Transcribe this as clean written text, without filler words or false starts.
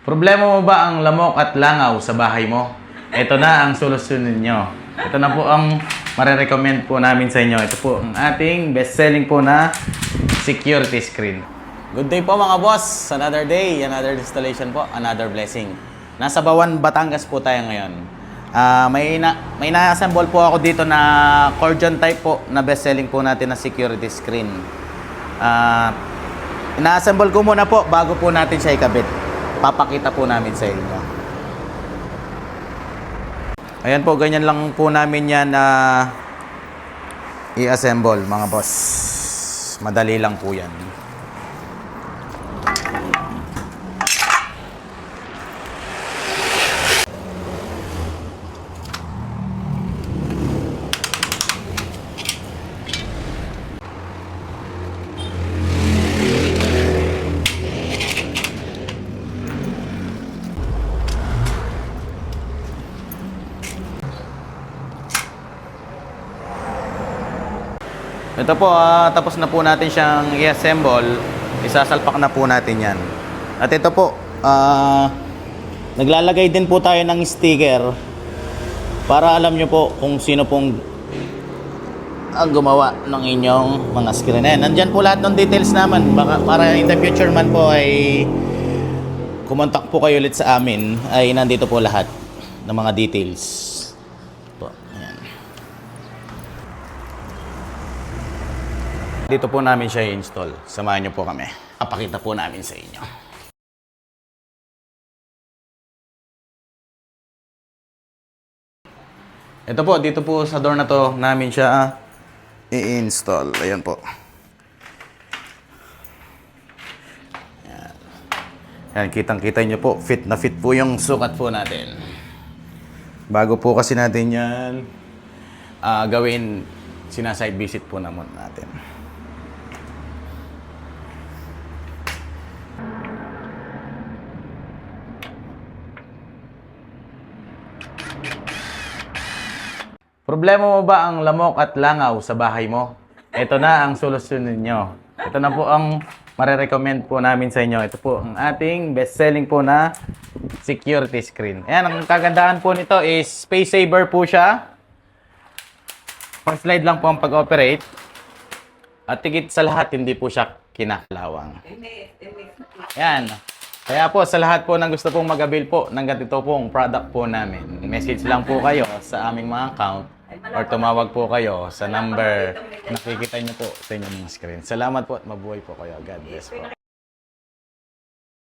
Problema mo ba ang lamok at langaw sa bahay mo? Ito na ang solusyon ninyo. Ito na po ang marirecommend po namin sa inyo. Ito po ang ating best-selling po na security screen. Good day po mga boss. Another day, another installation po, another blessing. Nasa Bawan, Batangas po tayo ngayon. May na-assemble po ako dito na Cordion type po na best-selling po natin na security screen. Ina-assemble ko muna po bago po natin siya ikabit. Papakita po namin sa inyo. Ayan po, ganyan lang po namin yan na i-assemble mga boss. Madali lang po yan. Ito po, tapos na po natin siyang i-assemble. Isasalpak na po natin yan. At ito po, naglalagay din po tayo ng sticker para alam nyo po kung sino pong ang gumawa ng inyong mga screen. Nandyan po lahat ng details naman. Baka, para in the future man po ay kumontak po kayo ulit sa amin, ay nandito po lahat ng mga details. Po, ayan. Dito po namin siya i-install. Samahan niyo po kami. Papakita po namin sa inyo. Ito po, dito po sa door na to namin siya i-install. Ayan po. Ayan. Ayan, kitang-kita niyo po. Fit na fit po yung sukat po natin. Bago po kasi natin yan gawin, sinaside visit po naman natin. Problema mo ba ang lamok at langaw sa bahay mo? Ito na ang solusyon ninyo. Ito na po ang marirecommend po namin sa inyo. Ito po ang ating best-selling po na security screen. Ayan, ang kagandahan po nito is space saver po siya. Pang slide lang po ang pag-operate. At tigit sa lahat, hindi po siya kinakalawang. Ayan. Kaya po, sa lahat po ng gusto pong mag-avail po ng ganito pong product po namin, message lang po kayo sa aming mga account or tumawag po kayo sa number na nakikita nyo po sa inyong screen. Salamat po at mabuhay po kayo. God bless po.